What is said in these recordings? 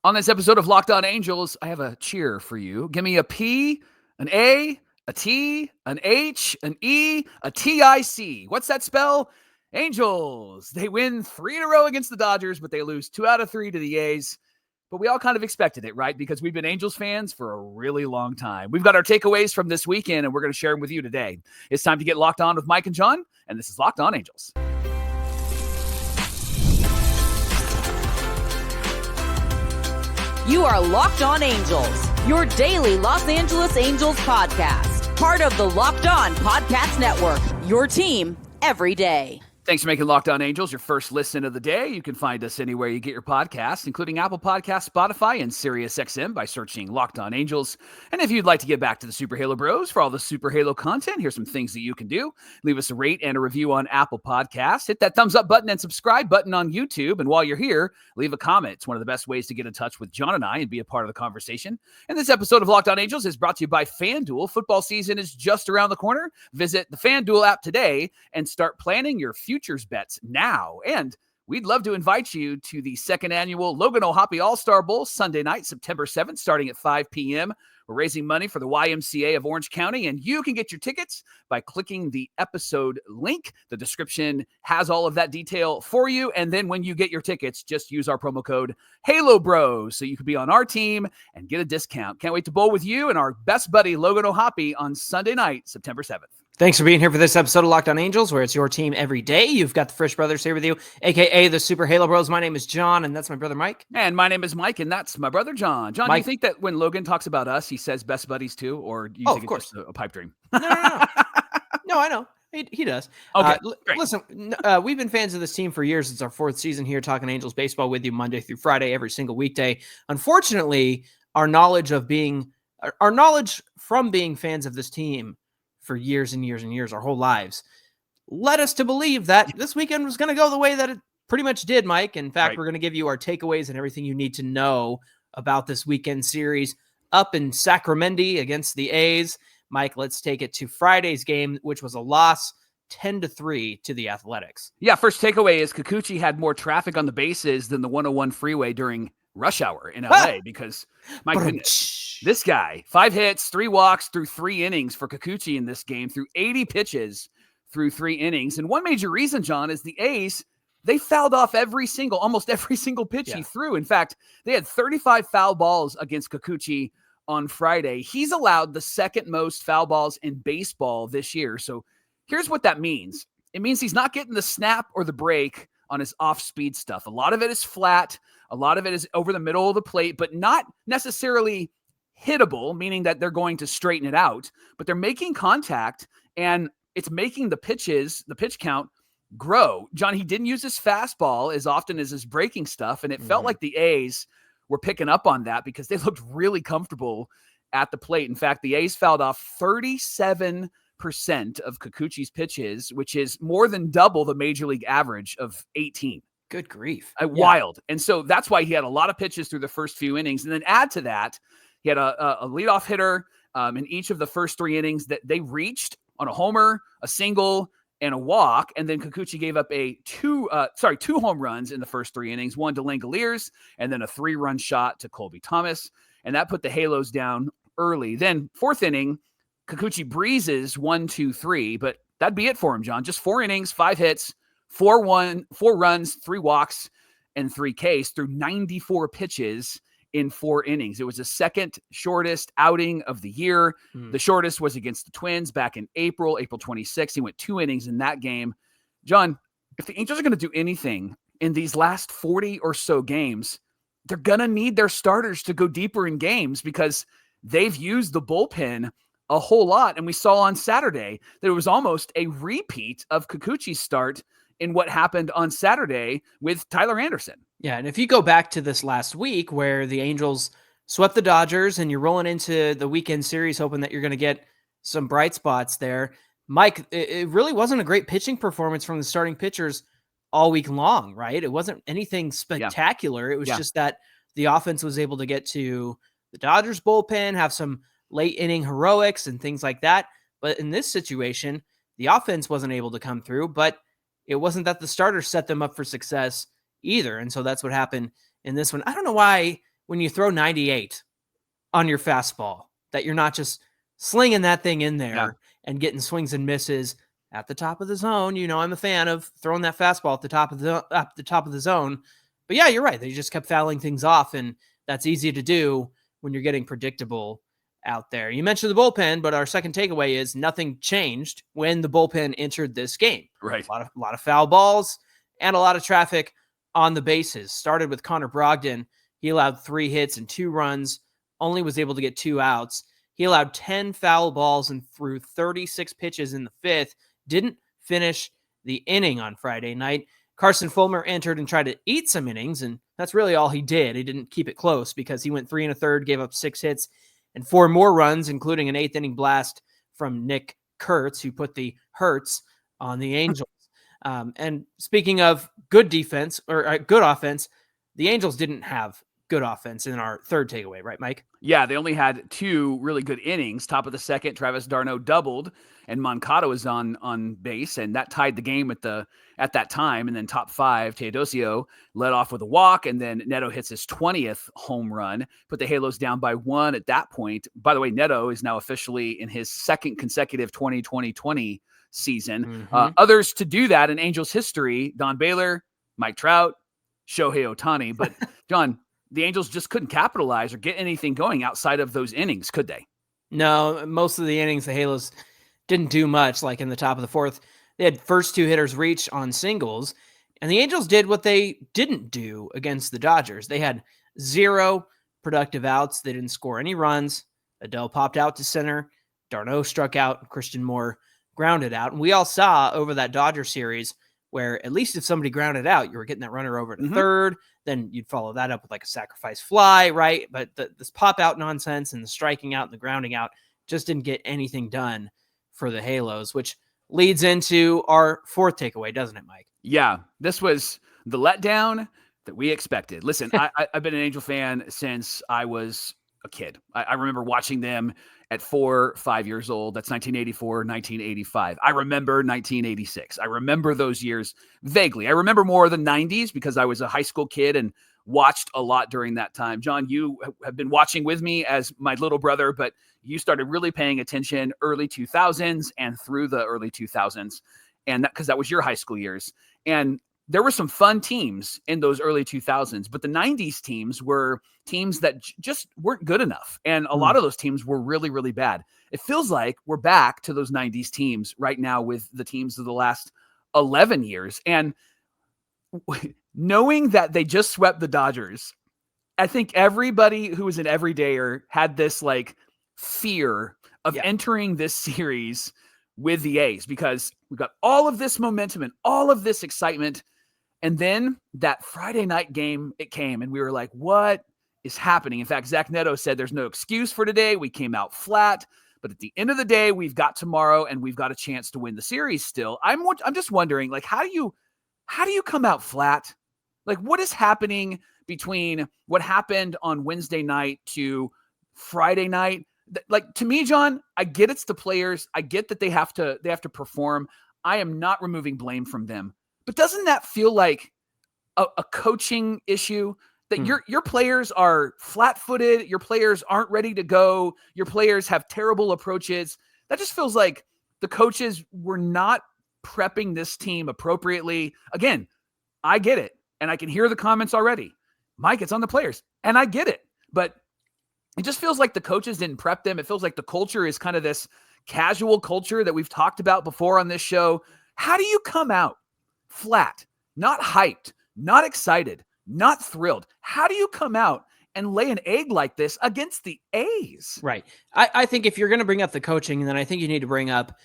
On this episode of Locked On Angels, I have a cheer for you. Give me a P, an A, a T, an H, an E, a TIC. What's that spell? Angels. They win 3 in a row against the Dodgers, but they lose 2 out of 3 to the A's. But we all kind of expected it, right? Because we've been Angels fans for a really long time. We've got our takeaways from this weekend, and we're going to share them with you today. It's time to get locked on with Mike and John, and this is Locked On Angels. You are Locked On Angels, your daily Los Angeles Angels podcast. Part of the Locked On Podcast Network, your team every day. Thanks for making Locked On Angels your first listen of the day. You can find us anywhere you get your podcasts, including Apple Podcasts, Spotify, and SiriusXM by searching Locked On Angels. And if you'd like to get back to the Super Halo Bros for all the Super Halo content, here's some things that you can do. Leave us a rate and a review on Apple Podcasts. Hit that thumbs up button and subscribe button on YouTube. And while you're here, leave a comment. It's one of the best ways to get in touch with John and I and be a part of the conversation. And this episode of Locked On Angels is brought to you by FanDuel. Football season is just around the corner. Visit the FanDuel app today and start planning your futures bets now. And we'd love to invite you to the second annual Logan All-Star Bowl Sunday night, September 7th, starting at 5 p.m. We're raising money for the YMCA of Orange County, and you can get your tickets by clicking the episode link. The description has all of that detail for you. And then when you get your tickets, just use our promo code Halo Bros so you can be on our team and get a discount. Can't wait to bowl with you and our best buddy Logan O'Hoppy on Sunday night, September 7th. Thanks for being here for this episode of Locked On Angels, where it's your team every day. You've got the Frisch Brothers here with you, a.k.a. the Super Halo Bros. My name is John, and that's my brother Mike. And my name is Mike, and that's my brother John. John, Mike, do you think that when Logan talks about us, he says best buddies too, or do you think it's just a pipe dream? No. No, I know. He does. Okay, listen, we've been fans of this team for years. It's our 4th season here, talking Angels baseball with you Monday through Friday, every single weekday. Unfortunately, our knowledge from being fans of this team for years and years and years, our whole lives, led us to believe that this weekend was going to go the way that it pretty much did, Mike. In fact, We're going to give you our takeaways and everything you need to know about this weekend series up in Sacramento against the A's. Mike, let's take it to Friday's game, which was a loss 10-3 to the Athletics. Yeah, first takeaway is Kikuchi had more traffic on the bases than the 101 freeway during rush hour in LA because, my goodness, this guy, 5 hits, 3 walks through 3 innings for Kikuchi in this game, through 80 pitches through 3 innings. And one major reason, John, is the A's, they fouled off almost every single pitch he threw. In fact, they had 35 foul balls against Kikuchi on Friday. He's allowed the second most foul balls in baseball this year. So here's what that means. It means he's not getting the snap or the break on his off-speed stuff. A lot of it is flat. A lot of it is over the middle of the plate, but not necessarily hittable, meaning that they're going to straighten it out, but they're making contact, and it's making the pitch count grow. John, he didn't use his fastball as often as his breaking stuff, and it felt like the A's were picking up on that because they looked really comfortable at the plate. In fact, the A's fouled off 37% of Kikuchi's pitches, which is more than double the major league average of 18. Good grief. Wild. And so that's why he had a lot of pitches through the first few innings. And then add to that, he had a leadoff hitter in each of the first 3 innings that they reached on a homer, a single, and a walk. And then Kikuchi gave up 2 home runs in the first 3 innings, one to Langoliers, and then a 3-run shot to Colby Thomas. And that put the Halos down early. Then 4th inning, Kikuchi breezes 1-2-3, but that'd be it for him, John. Just 4 innings, 5 hits, 4 runs, 3 walks, and 3 Ks through 94 pitches in 4 innings. It was the second shortest outing of the year. The shortest was against the Twins back in April 26th. He went 2 innings in that game. John, if the Angels are going to do anything in these last 40 or so games, they're going to need their starters to go deeper in games because they've used the bullpen a whole lot. And we saw on Saturday that it was almost a repeat of Kikuchi's start in what happened on Saturday with Tyler Anderson. Yeah, and if you go back to this last week where the Angels swept the Dodgers and you're rolling into the weekend series hoping that you're going to get some bright spots there, Mike, it really wasn't a great pitching performance from the starting pitchers all week long, right? It wasn't anything spectacular. It was just that the offense was able to get to the Dodgers bullpen, have some late inning heroics and things like that. But in this situation, the offense wasn't able to come through, but it wasn't that the starters set them up for success either. And so that's what happened in this one. I don't know why when you throw 98 on your fastball, that you're not just slinging that thing in there and getting swings and misses at the top of the zone. You know, I'm a fan of throwing that fastball at the top of the zone. But yeah, you're right. They just kept fouling things off, and that's easy to do when you're getting predictable out there. You mentioned the bullpen, but our second takeaway is nothing changed when the bullpen entered this game. Right. A lot of foul balls and a lot of traffic on the bases. Started with Connor Brogdon. He allowed 3 hits and 2 runs, only was able to get 2 outs. He allowed 10 foul balls and threw 36 pitches in the 5th. Didn't finish the inning on Friday night. Carson Fulmer entered and tried to eat some innings, and that's really all he did. He didn't keep it close because he went 3 1/3, gave up 6 hits and 4 more runs, including an 8th inning blast from Nick Kurtz, who put the hurts on the Angels. And speaking of good defense or good offense, the Angels didn't have good offense in our third takeaway, right, Mike? Yeah, they only had 2 really good innings. Top of the second, Travis d'Arnaud doubled, and Moncada was on base, and that tied the game at that time. And then top 5, Teodosio led off with a walk, and then Neto hits his 20th home run, put the Halos down by 1 at that point. By the way, Neto is now officially in his second consecutive 2020 season. Others to do that in Angels history: Don Baylor, Mike Trout, Shohei Ohtani. But John, the Angels just couldn't capitalize or get anything going outside of those innings, could they? No, most of the innings, the Halos didn't do much. Like in the top of the 4th, they had first 2 hitters reach on singles, and the Angels did what they didn't do against the Dodgers. They had 0 productive outs. They didn't score any runs. Adell popped out to center. d'Arnaud struck out. Christian Moore grounded out. And we all saw over that Dodger series where at least if somebody grounded out, you were getting that runner over to third. Then you'd follow that up with like a sacrifice fly, right? But this pop out nonsense and the striking out and the grounding out just didn't get anything done for the Halos, which leads into our 4th takeaway, doesn't it, Mike? Yeah, this was the letdown that we expected. Listen, I've been an Angel fan since I was a kid. I remember watching them at 4, 5 years old. That's 1984, 1985. I remember 1986. I remember those years vaguely. I remember more of the 90s because I was a high school kid and watched a lot during that time. John, you have been watching with me as my little brother, but you started really paying attention early 2000s and through the early 2000s. And that, because that was your high school years. And there were some fun teams in those early 2000s, but the 90s teams were teams that just weren't good enough. And a lot of those teams were really, really bad. It feels like we're back to those 90s teams right now with the teams of the last 11 years. And knowing that they just swept the Dodgers, I think everybody who was an everydayer had this like fear of entering this series with the A's because we've got all of this momentum and all of this excitement. And then that Friday night game, it came, and we were like, what is happening? In fact, Zach Neto said there's no excuse for today. We came out flat. But at the end of the day, we've got tomorrow, and we've got a chance to win the series still. I'm just wondering, like, how do you come out flat? Like, what is happening between what happened on Wednesday night to Friday night? Like, to me, John, I get it's the players. I get that they have to perform. I am not removing blame from them. But doesn't that feel like a coaching issue that your players are flat-footed, your players aren't ready to go, your players have terrible approaches? That just feels like the coaches were not prepping this team appropriately. Again, I get it, and I can hear the comments already. Mike, it's on the players, and I get it. But it just feels like the coaches didn't prep them. It feels like the culture is kind of this casual culture that we've talked about before on this show. How do you come out flat, not hyped, not excited, not thrilled? How do you come out and lay an egg like this against the A's? Right. I think if you're going to bring up the coaching, then I think you need to bring up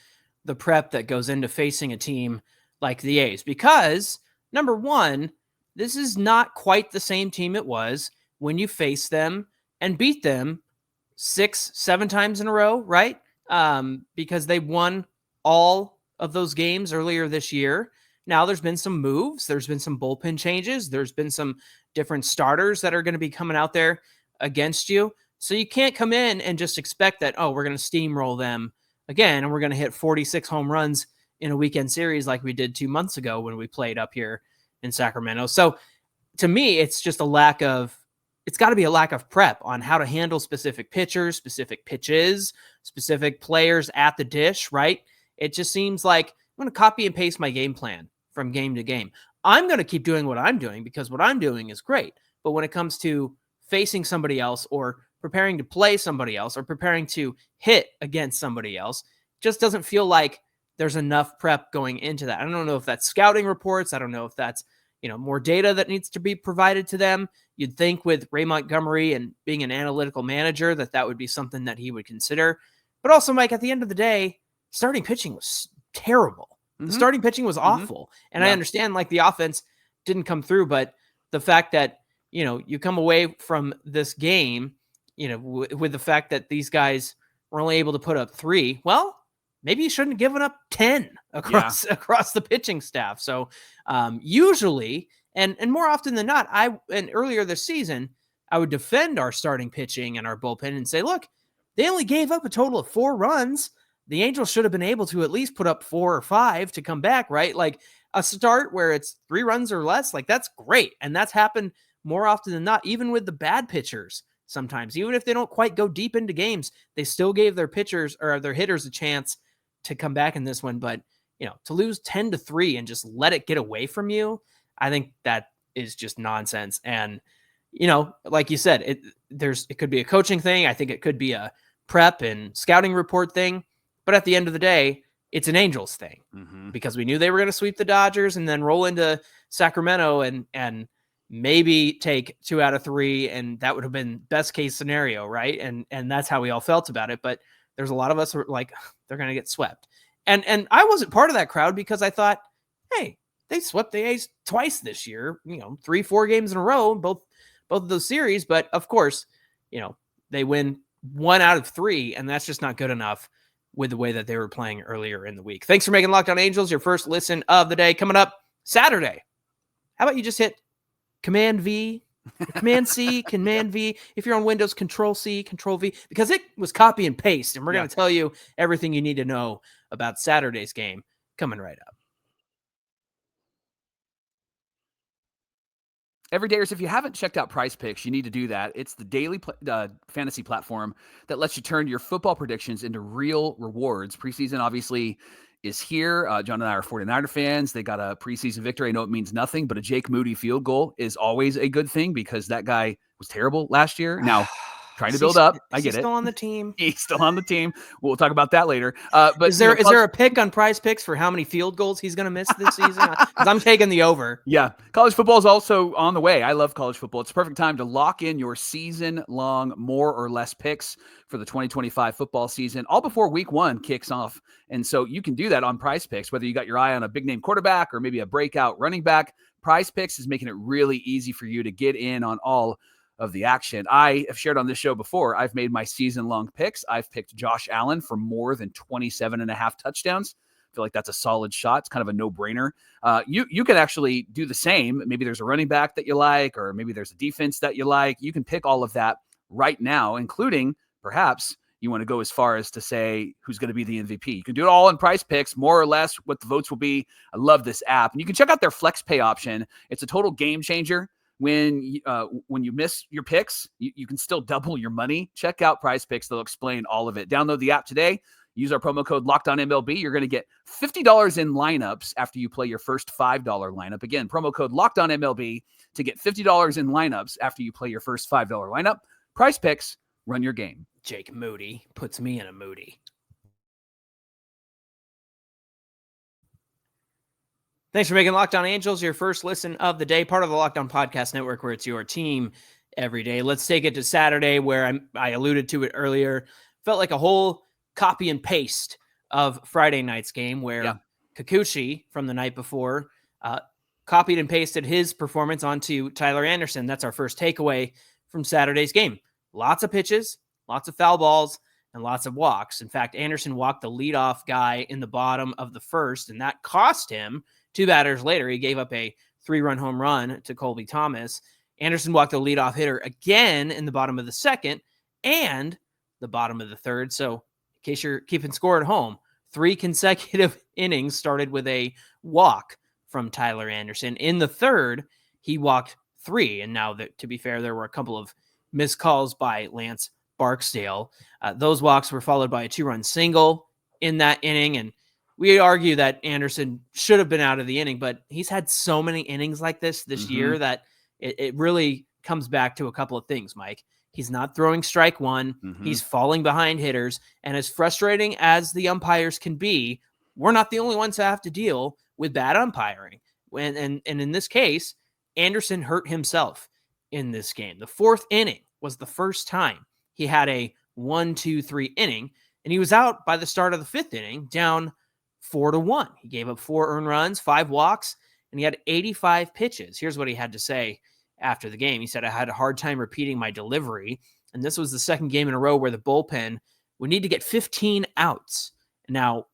the prep that goes into facing a team like the A's. Because, number one, this is not quite the same team it was when you face them and beat them 6, 7 times in a row, right? Because they won all of those games earlier this year. Now there's been some moves. There's been some bullpen changes. There's been some different starters that are going to be coming out there against you. So you can't come in and just expect that, oh, we're going to steamroll them again, and we're going to hit 46 home runs in a weekend series like we did 2 months ago when we played up here in Sacramento. So to me, it's just a lack of it's got to be a lack of prep on how to handle specific pitchers, specific pitches, specific players at the dish, right? It just seems like I'm going to copy and paste my game plan from game to game. I'm going to keep doing what I'm doing because what I'm doing is great. But when it comes to facing somebody else or preparing to play somebody else or preparing to hit against somebody else, just doesn't feel like there's enough prep going into that. I don't know if that's scouting reports. I don't know if that's, more data that needs to be provided to them. You'd think with Ray Montgomery and being an analytical manager that would be something that he would consider. But also, Mike, at the end of the day, starting pitching was terrible. The starting pitching was awful. And I understand like the offense didn't come through, but the fact that, you come away from this game, with the fact that these guys were only able to put up 3, well, maybe you shouldn't have given up 10 across the pitching staff. So usually, and more often than not, and earlier this season, I would defend our starting pitching and our bullpen and say, look, they only gave up a total of 4 runs. The Angels should have been able to at least put up 4 or 5 to come back, right? Like a start where it's 3 runs or less, like that's great. And that's happened more often than not, even with the bad pitchers. Sometimes, even if they don't quite go deep into games, they still gave their pitchers or their hitters a chance to come back in this one. But, to lose 10-3 and just let it get away from you, I think that is just nonsense. And, like you said, it could be a coaching thing. I think it could be a prep and scouting report thing. But at the end of the day, it's an Angels thing because we knew they were going to sweep the Dodgers and then roll into Sacramento and maybe take 2 out of 3. And that would have been best case scenario. Right. And that's how we all felt about it. But there's a lot of us who are like, they're going to get swept. And I wasn't part of that crowd because I thought, hey, they swept the A's twice this year, 3-4 games in a row, both of those series. But of course, they win 1 out of 3 and that's just not good enough with the way that they were playing earlier in the week. Thanks for making Locked On Angels your first listen of the day. Coming up Saturday, how about you just hit Command V, Command C, Command V. If you're on Windows, Control C, Control V, because it was copy and paste. And we're going to tell you everything you need to know about Saturday's game coming right up. Everydayers, if you haven't checked out PrizePicks, you need to do that. It's the daily fantasy platform that lets you turn your football predictions into real rewards. Preseason, obviously, is here. John and I are 49er fans. They got a preseason victory. I know it means nothing, but a Jake Moody field goal is always a good thing because that guy was terrible last year. Now, trying to build up. I get it. He's still on the team. He's still on the team. We'll talk about that later. But is there a pick on PrizePicks for how many field goals he's going to miss this season? Because I'm taking the over. Yeah. College football is also on the way. I love college football. It's a perfect time to lock in your season-long more or less picks for the 2025 football season, all before week 1 kicks off. And so you can do that on PrizePicks, whether you got your eye on a big-name quarterback or maybe a breakout running back. PrizePicks is making it really easy for you to get in on all of the action. I have shared on this show before. I've made my season-long picks. I've picked Josh Allen for more than 27.5 touchdowns. I feel like that's a solid shot. It's kind of a no-brainer. You can actually do the same. Maybe there's a running back that you like, or maybe there's a defense that you like. You can pick all of that right now, including perhaps you want to go as far as to say who's going to be the MVP. You can do it all in PrizePicks, more or less what the votes will be. I love this app. And you can check out their flex pay option. It's a total game changer. When you miss your picks, you can still double your money. Check out PrizePicks. They'll explain all of it. Download the app today. Use our promo code LOCKEDONMLB. You're going to get $50 in lineups after you play your first $5 lineup. Again, promo code LOCKEDONMLB to get $50 in lineups after you play your first $5 lineup. PrizePicks, run your game. Jake Moody puts me in a moody. Thanks for making Locked On Angels your first listen of the day, part of the Locked On Podcast Network, where it's your team every day. Let's take it to Saturday, where I alluded to it earlier. Felt like a whole copy and paste of Friday night's game, where Kikuchi from the night before copied and pasted his performance onto Tyler Anderson. That's our first takeaway from Saturday's game. Lots of pitches, lots of foul balls, and lots of walks. In fact, Anderson walked the leadoff guy in the bottom of the first, and that cost him. 2 batters later, he gave up a 3-run home run to Colby Thomas. Anderson walked the leadoff hitter again in the bottom of the second and the bottom of the third. So in case you're keeping score at home, 3 consecutive innings started with a walk from Tyler Anderson. In the third, he walked 3. And now, that, to be fair, there were a couple of missed calls by Lance Barksdale. Those walks were followed by a 2-run single in that inning. And we argue that Anderson should have been out of the inning, but he's had so many innings like this year that it really comes back to a couple of things, Mike. He's not throwing strike one. He's falling behind hitters. And as frustrating as the umpires can be, we're not the only ones who have to deal with bad umpiring. And in this case, Anderson hurt himself in this game. The 4th inning was the first time he had a 1-2-3 inning, and he was out by the start of the 5th inning, down 4-1. He gave up 4 earned runs, 5 walks, and he had 85 pitches. Here's what he had to say after the game. He said, "I had a hard time repeating my delivery, and this was the second game in a row where the bullpen would need to get 15 outs." Now,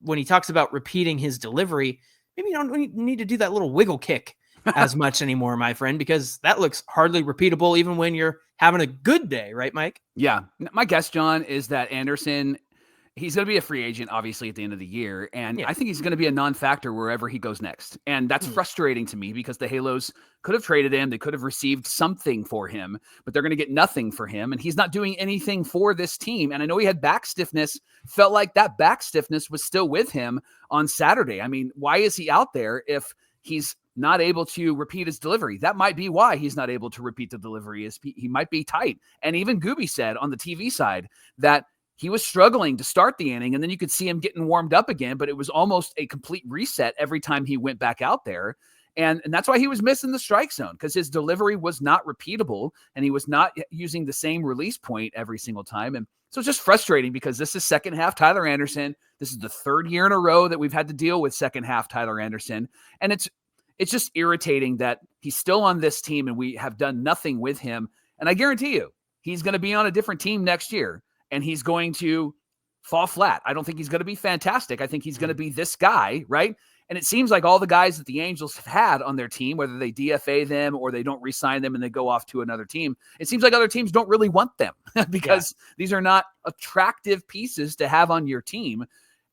when he talks about repeating his delivery, maybe you don't need to do that little wiggle kick as much anymore, my friend, because that looks hardly repeatable even when you're having a good day, right, Mike? Yeah. My guess, John, is that Anderson, he's going to be a free agent, obviously, at the end of the year. And I think he's going to be a non-factor wherever he goes next. And that's frustrating to me because the Halos could have traded him. They could have received something for him, but they're going to get nothing for him. And he's not doing anything for this team. And I know he had back stiffness, felt like that back stiffness was still with him on Saturday. I mean, why is he out there if he's not able to repeat his delivery? That might be why he's not able to repeat the delivery, is he might be tight. And even Gooby said on the TV side that he was struggling to start the inning, and then you could see him getting warmed up again, but it was almost a complete reset every time he went back out there. And that's why he was missing the strike zone, because his delivery was not repeatable, and he was not using the same release point every single time. And so it's just frustrating because this is second half Tyler Anderson. This is the 3rd year in a row that we've had to deal with second half Tyler Anderson. And it's just irritating that he's still on this team and we have done nothing with him. And I guarantee you, he's going to be on a different team next year and he's going to fall flat. I don't think he's going to be fantastic. I think he's going to be this guy, right? And it seems like all the guys that the Angels have had on their team, whether they DFA them or they don't re-sign them and they go off to another team, it seems like other teams don't really want them because these are not attractive pieces to have on your team.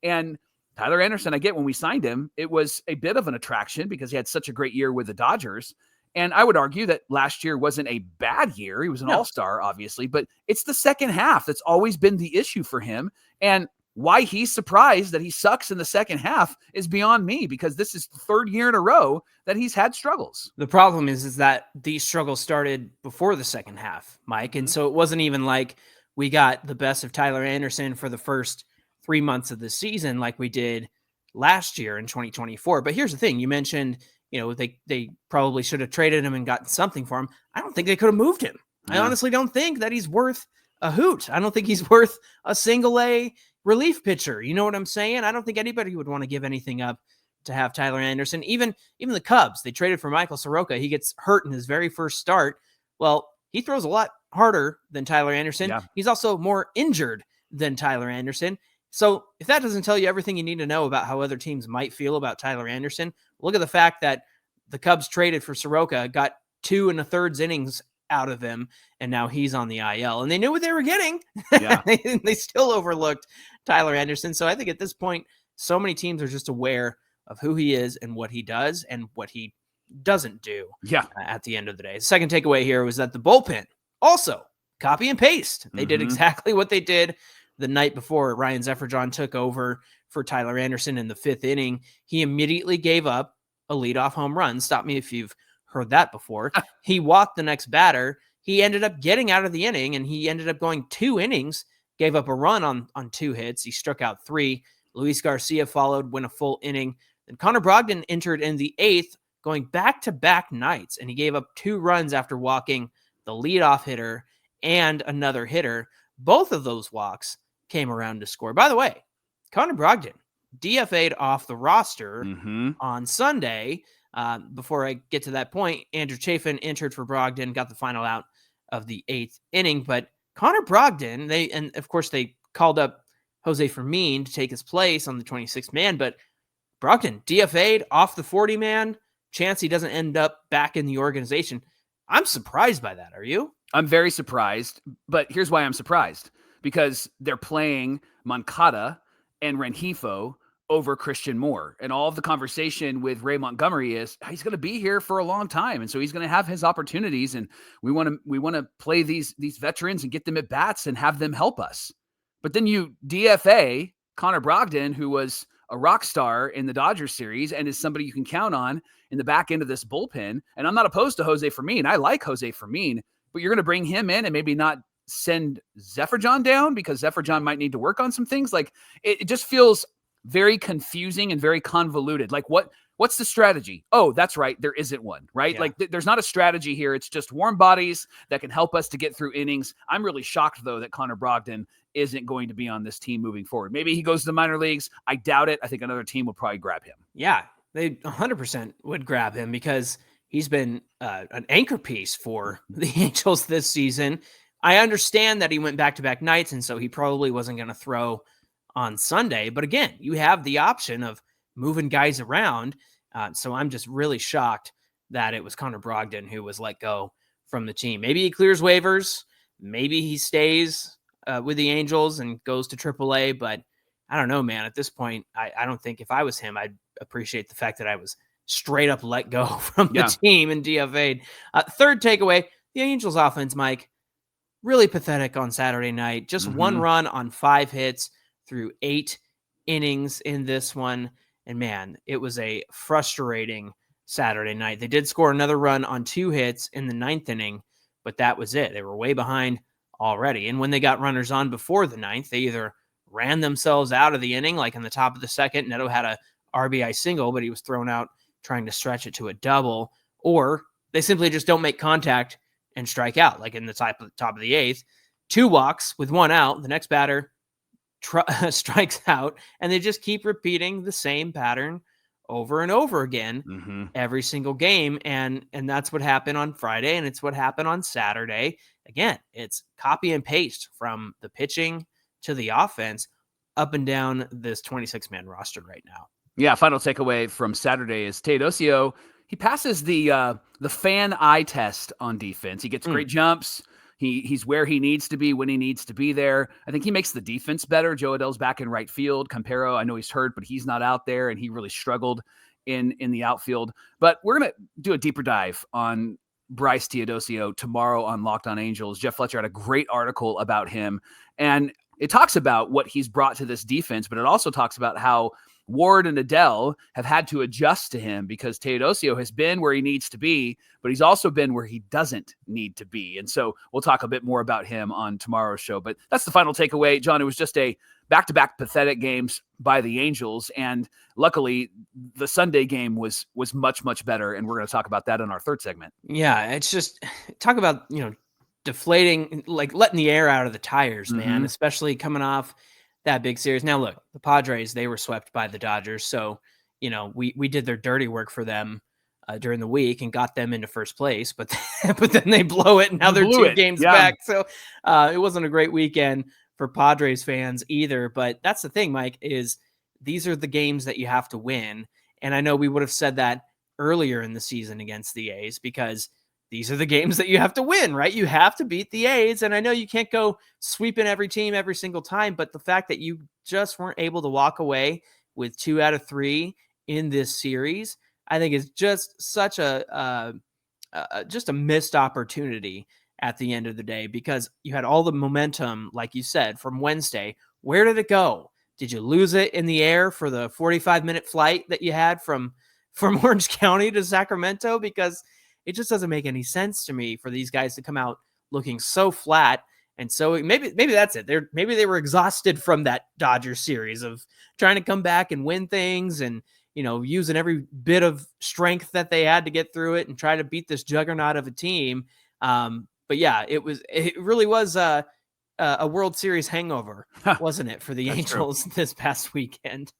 And Tyler Anderson, I get when we signed him, it was a bit of an attraction because he had such a great year with the Dodgers. And I would argue that last year wasn't a bad year. He was an all-star, obviously, but it's the second half that's always been the issue for him. And why he's surprised that he sucks in the second half is beyond me, because this is the 3rd year in a row that he's had struggles. The problem is that these struggles started before the second half, Mike. And so it wasn't even like we got the best of Tyler Anderson for the first 3 months of the season like we did last year in 2024. But here's the thing. You mentioned, they probably should have traded him and gotten something for him. I don't think they could have moved him. I honestly don't think that he's worth a hoot. I don't think he's worth a single A relief pitcher. You know what I'm saying? I don't think anybody would want to give anything up to have Tyler Anderson. Even the Cubs, they traded for Michael Soroka. He gets hurt in his very first start. Well, he throws a lot harder than Tyler Anderson. Yeah. He's also more injured than Tyler Anderson. So if that doesn't tell you everything you need to know about how other teams might feel about Tyler Anderson, look at the fact that the Cubs traded for Soroka, got 2 1/3 innings out of him, and now he's on the IL. And they knew what they were getting. Yeah. They still overlooked Tyler Anderson. So I think at this point, so many teams are just aware of who he is and what he does and what he doesn't do at the end of the day. The second takeaway here was that the bullpen also copy and paste. They did exactly what they did the night before Ryan Zefferjon took over for Tyler Anderson in the 5th inning. He immediately gave up a leadoff home run. Stop me if you've heard that before. He walked the next batter. He ended up getting out of the inning, and he ended up going 2 innings, gave up a run on 2 hits. He struck out 3. Luis Garcia followed, went a full inning. Then Connor Brogdon entered in the 8th, going back-to-back nights, and he gave up 2 runs after walking the leadoff hitter and another hitter. Both of those walks came around to score. By the way, Connor Brogdon DFA'd off the roster on Sunday. Before I get to that point, Andrew Chafin entered for Brogdon, got the final out of the 8th inning. But Connor Brogdon, they called up Jose Fermin to take his place on the 26th man, but Brogdon DFA'd off the 40-man. Chance he doesn't end up back in the organization. I'm surprised by that. Are you? I'm very surprised, but here's why I'm surprised. Because they're playing Moncada and Rengifo over Christian Moore. And all of the conversation with Ray Montgomery is he's going to be here for a long time. And so he's going to have his opportunities. And we want to play these veterans and get them at bats and have them help us. But then you DFA Connor Brogdon, who was a rock star in the Dodgers series and is somebody you can count on in the back end of this bullpen. And I'm not opposed to Jose Fermin. I like Jose Fermin, but you're going to bring him in and maybe not send Zephyr-John down because Zephyr-John might need to work on some things. Like it just feels very confusing and very convoluted. Like what's the strategy? Oh, that's right. There isn't one, right? Yeah. Like there's not a strategy here. It's just warm bodies that can help us to get through innings. I'm really shocked though that Connor Brogdon isn't going to be on this team moving forward. Maybe he goes to the minor leagues. I doubt it. I think another team will probably grab him. Yeah, they 100% would grab him because he's been an anchor piece for the Angels this season. I understand that he went back-to-back nights, and so he probably wasn't going to throw on Sunday. But again, you have the option of moving guys around. So I'm just really shocked that it was Connor Brogdon who was let go from the team. Maybe he clears waivers. Maybe he stays with the Angels and goes to AAA. But I don't know, man. At this point, I don't think if I was him, I'd appreciate the fact that I was straight up let go from the team and DFA'd. Third takeaway, the Angels offense, Mike, really pathetic on Saturday night. Just one run on 5 hits through 8 innings in this one. And man, it was a frustrating Saturday night. They did score another run on 2 hits in the 9th inning, but that was it. They were way behind already. And when they got runners on before the 9th, they either ran themselves out of the inning, like in the top of the 2nd, Neto had a RBI single, but he was thrown out trying to stretch it to a double, or they simply just don't make contact and strike out, like in the top of the 8th. 2 walks with 1 out. The next batter strikes out, and they just keep repeating the same pattern over and over again every single game. And that's what happened on Friday, and it's what happened on Saturday. Again, it's copy and paste from the pitching to the offense up and down this 26-man roster right now. Yeah, final takeaway from Saturday is Teodosio. He passes the fan eye test on defense. He gets great jumps. He's where he needs to be when he needs to be there. I think he makes the defense better. Joe Adell's back in right field. Campero, I know he's hurt, but he's not out there, and he really struggled in the outfield. But we're going to do a deeper dive on Bryce Teodosio tomorrow on Locked On Angels. Jeff Fletcher had a great article about him, and it talks about what he's brought to this defense, but it also talks about how Ward and Adell have had to adjust to him because Teodosio has been where he needs to be, but he's also been where he doesn't need to be. And so we'll talk a bit more about him on tomorrow's show. But that's the final takeaway, John. It was just a back-to-back pathetic games by the Angels. And luckily, the Sunday game was much, much better. And we're going to talk about that in our third segment. Yeah, it's just talk about, deflating, like letting the air out of the tires, man, especially coming off that big series. Now, look, the Padres, they were swept by the Dodgers. So, we did their dirty work for them during the week and got them into first place. But then they blow it, and now they're 2 games back. So it wasn't a great weekend for Padres fans either. But that's the thing, Mike, is these are the games that you have to win. And I know we would have said that earlier in the season against the A's because these are the games that you have to win, right? You have to beat the A's. And I know you can't go sweeping every team every single time, but the fact that you just weren't able to walk away with 2 out of 3 in this series, I think is just such a missed opportunity at the end of the day, because you had all the momentum, like you said, from Wednesday. Where did it go? Did you lose it in the air for the 45-minute flight that you had from Orange County to Sacramento? Because it just doesn't make any sense to me for these guys to come out looking so flat. And so maybe that's it. Maybe they were exhausted from that Dodgers series of trying to come back and win things and, using every bit of strength that they had to get through it and try to beat this juggernaut of a team. But yeah, it really was a World Series hangover, wasn't it, for the Angels this past weekend?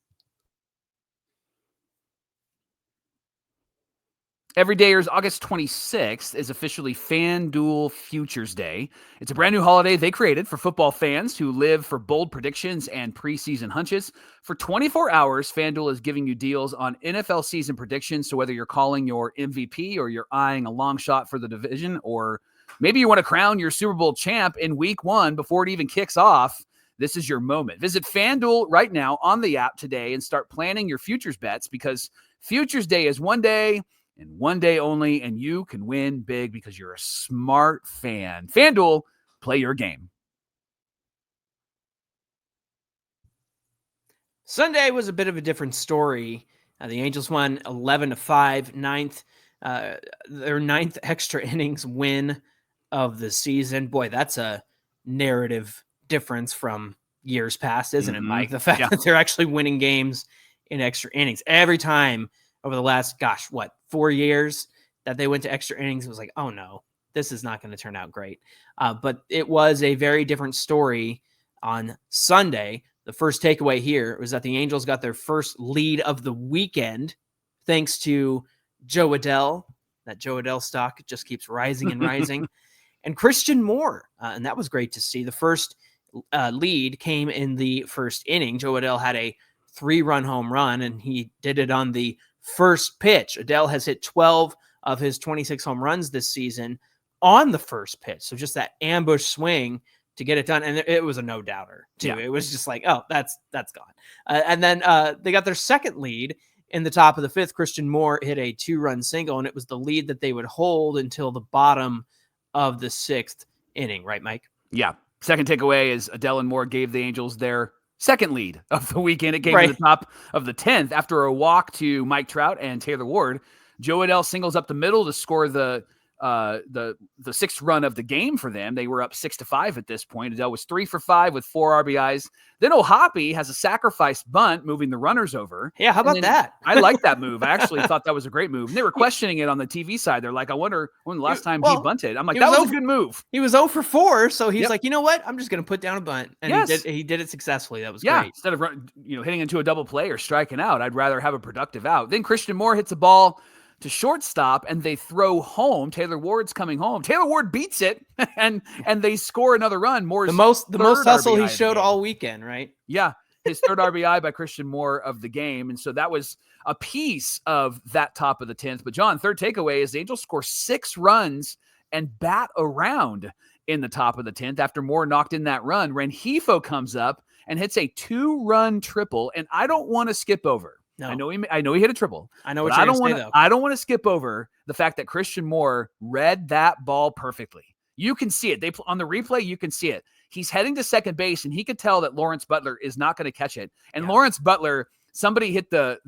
Everydayers, August 26th is officially FanDuel Futures Day. It's a brand new holiday they created for football fans who live for bold predictions and preseason hunches. For 24 hours, FanDuel is giving you deals on NFL season predictions. So whether you're calling your MVP or you're eyeing a long shot for the division, or maybe you want to crown your Super Bowl champ in week 1 before it even kicks off, this is your moment. Visit FanDuel right now on the app today and start planning your futures bets, because Futures Day is one day and one day only, and you can win big because you're a smart fan. FanDuel, play your game. Sunday was a bit of a different story. The Angels won 11-5, their ninth extra innings win of the season. Boy, that's a narrative difference from years past, isn't it, Mike? The fact that they're actually winning games in extra innings. Every time over the last, 4 years that they went to extra innings, it was like, oh no, this is not going to turn out great. But it was a very different story on Sunday. The first takeaway here was that the Angels got their first lead of the weekend thanks to Joe Adell. That Joe Adell stock just keeps rising and rising. And Christian Moore, and that was great to see. The first lead came in the first inning. Joe Adell had a 3-run home run, and he did it on the first pitch. Adell has hit 12 of his 26 home runs this season on the first pitch. So just that ambush swing to get it done. And it was a no-doubter, too. Yeah. It was just like, oh, that's gone. And then they got their second lead in the top of the fifth. Christian Moore hit a 2-run single, and it was the lead that they would hold until the bottom of the sixth inning. Right, Mike? Yeah. Second takeaway is Adell and Moore gave the Angels their second lead of the weekend. It came to the top of the 10th after a walk to Mike Trout and Taylor Ward. Joe Adell singles up the middle to score the sixth run of the game for them. They were up 6-5 at this point. Adell was 3 for 5 with 4 RBIs. Then O'Hoppe has a sacrifice bunt, moving the runners over. Yeah, how about that? I like that move. I actually thought that was a great move. And they were questioning it on the TV side. They're like, I wonder when the last time he bunted. I'm like, that was a good move. He was 0 for 4, so he's like, you know what? I'm just going to put down a bunt. And he did it successfully. That was great. Instead of hitting into a double play or striking out, I'd rather have a productive out. Then Christian Moore hits a ball to shortstop, and they throw home. Taylor Ward's coming home. Taylor Ward beats it, and they score another run. Moore's the most hustle RBI he showed all weekend, right? Yeah, his third RBI by Christian Moore of the game, and so that was a piece of that top of the 10th. But John, third takeaway is the Angels score 6 runs and bat around in the top of the 10th after Moore knocked in that run. Rengifo comes up and hits a 2-run triple, and I don't want to skip over. No. I know he hit a triple. I know what you're going to say, though. I don't want to skip over the fact that Christian Moore read that ball perfectly. You can see it. On the replay, you can see it. He's heading to second base, and he could tell that Lawrence Butler is not going to catch it. And Lawrence Butler, somebody hit the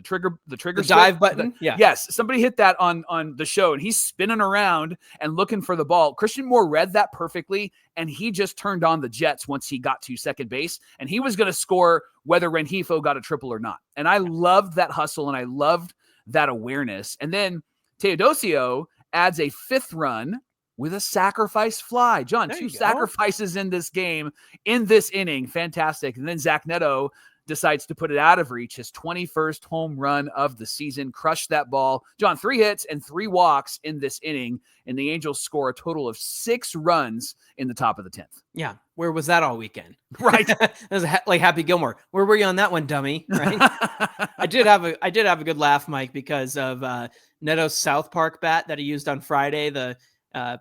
trigger dive button. Yes, somebody hit that on the show, and he's spinning around and looking for the ball. Christian Moore read that perfectly, and he just turned on the jets once he got to second base, and he was going to score whether Rengifo got a triple or not. And I loved that hustle, and I loved that awareness. And then Teodosio adds a 5th run with a sacrifice fly. John, 2 sacrifices in this game, in this inning. Fantastic. And then Zach Neto decides to put it out of reach, his 21st home run of the season, crushed that ball. John, 3 hits and 3 walks in this inning, and the Angels score a total of 6 runs in the top of the 10th. Yeah. Where was that all weekend? Right. It was like Happy Gilmore. Where were you on that one, dummy? Right. I did have a good laugh, Mike, because of Neto's South Park bat that he used on Friday, the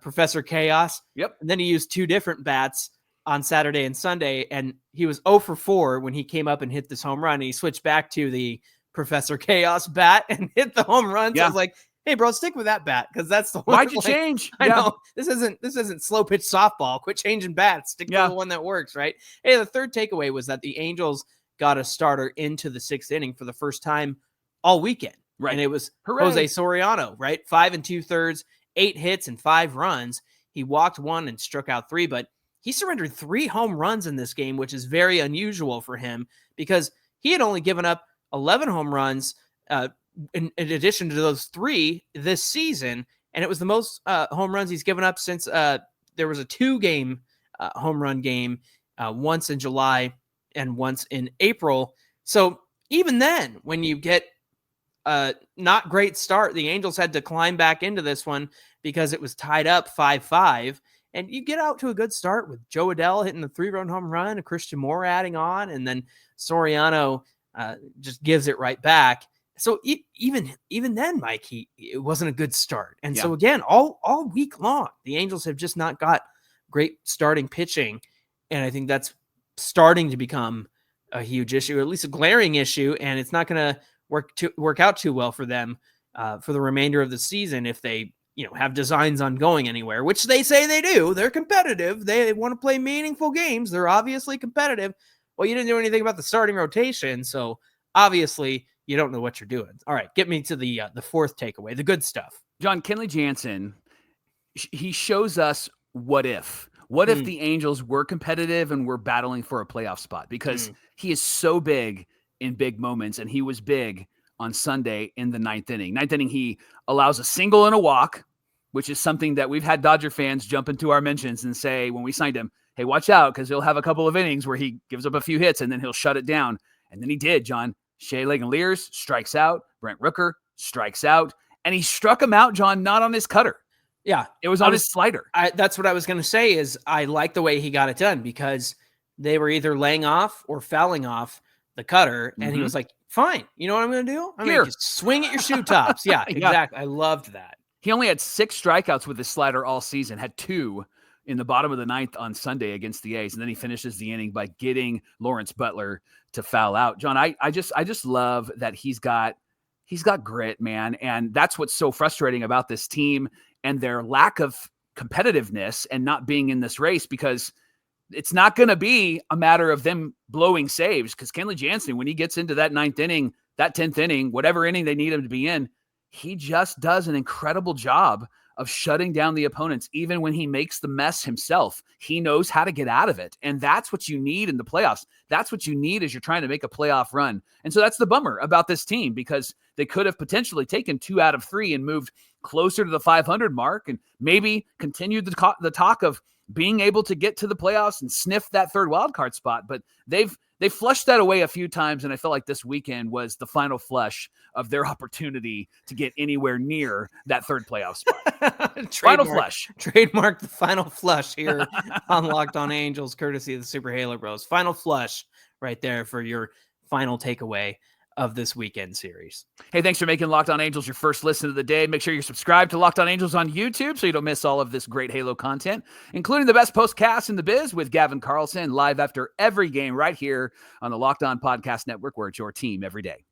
Professor Chaos. Yep. And then he used 2 different bats on Saturday and Sunday, and he was 0 for 4 when he came up and hit this home run. And he switched back to the Professor Chaos bat and hit the home run. So I was like, hey, bro, stick with that bat, because that's the one. Why'd you change? I know this isn't slow pitch softball. Quit changing bats. Stick to the one that works, right? Hey, the third takeaway was that the Angels got a starter into the 6th inning for the first time all weekend. Right. And it was Jose Soriano, right? 5 2/3, 8 hits and 5 runs. He walked 1 and struck out 3, but he surrendered 3 home runs in this game, which is very unusual for him because he had only given up 11 home runs in addition to those 3 this season. And it was the most home runs he's given up since there was a 2-game home run game, once in July and once in April. So even then, when you get not great start, the Angels had to climb back into this one because it was tied up 5-5. And you get out to a good start with Joe Adell hitting the 3-run home run, a Christian Moore adding on, and then Soriano just gives it right back. So even then, Mike, it wasn't a good start. And so again, all week long, the Angels have just not got great starting pitching. And I think that's starting to become a huge issue, or at least a glaring issue, and it's not going to work out too well for them for the remainder of the season if they have designs on going anywhere, which they say they do. They're competitive. They want to play meaningful games. They're obviously competitive. Well, you didn't do anything about the starting rotation, so obviously you don't know what you're doing. All right, get me to the fourth takeaway, the good stuff. John, Kenley Jansen, he shows us what if. What if the Angels were competitive and were battling for a playoff spot? Because he is so big in big moments, and he was big on Sunday in the ninth inning. Ninth inning, he allows a single and a walk, which is something that we've had Dodger fans jump into our mentions and say when we signed him, hey, watch out, because he'll have a couple of innings where he gives up a few hits and then he'll shut it down. And then he did, John. Shea Legend-Lears strikes out. Brent Rooker strikes out. And he struck him out, John, not on his cutter. Yeah. It was on his slider. That's what I was going to say is I like the way he got it done because they were either laying off or fouling off the cutter. And he was like, fine. You know what I'm going to do? I'm going to swing at your shoe tops. Yeah, exactly. I loved that. He only had 6 strikeouts with his slider all season, had 2 in the bottom of the ninth on Sunday against the A's. And then he finishes the inning by getting Lawrence Butler to foul out. John, I just love that he's got grit, man. And that's what's so frustrating about this team and their lack of competitiveness and not being in this race, because it's not going to be a matter of them blowing saves, because Kenley Jansen, when he gets into that ninth inning, that 10th inning, whatever inning they need him to be in, he just does an incredible job of shutting down the opponents. Even when he makes the mess himself, he knows how to get out of it. And that's what you need in the playoffs. That's what you need as you're trying to make a playoff run. And so that's the bummer about this team, because they could have potentially taken 2 out of 3 and moved closer to the 500 mark and maybe continued the talk of being able to get to the playoffs and sniff that third wild card spot. But they've flushed that away a few times, and I felt like this weekend was the final flush of their opportunity to get anywhere near that third playoff spot. Final flush. Trademark the final flush here on Locked On Angels, courtesy of the Super Halo Bros. Final flush right there for your final takeaway of this weekend series. Hey, thanks for making Locked On Angels your first listen of the day. Make sure you're subscribed to Locked On Angels on YouTube so you don't miss all of this great Halo content, including the best postcast in the biz with Gavin Carlson, live after every game right here on the Locked On Podcast Network, where it's your team every day.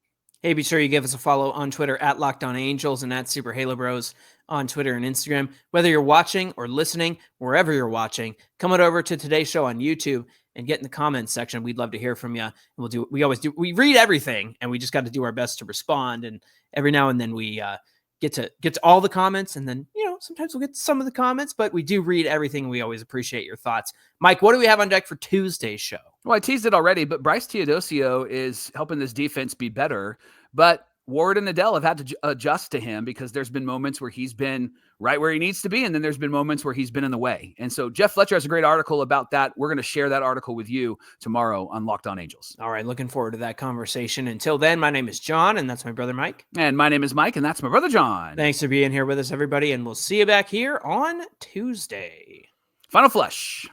Hey, be sure you give us a follow on Twitter at Locked On Angels and at Super Halo Bros on Twitter and Instagram. Whether you're watching or listening, wherever you're watching, come on over to today's show on YouTube and get in the comments section. We'd love to hear from you. And we always do. We read everything, and we just got to do our best to respond. And every now and then we get to all the comments, and then sometimes we'll get to some of the comments, but we do read everything. We always appreciate your thoughts. Mike, what do we have on deck for Tuesday's show? Well, I teased it already, but Bryce Teodosio is helping this defense be better. But Ward and Adell have had to adjust to him, because there's been moments where he's been right where he needs to be, and then there's been moments where he's been in the way. And so Jeff Fletcher has a great article about that. We're going to share that article with you tomorrow on Locked On Angels. All right, looking forward to that conversation. Until then, my name is John, and that's my brother Mike. And my name is Mike, and that's my brother John. Thanks for being here with us, everybody, and we'll see you back here on Tuesday. Final flush.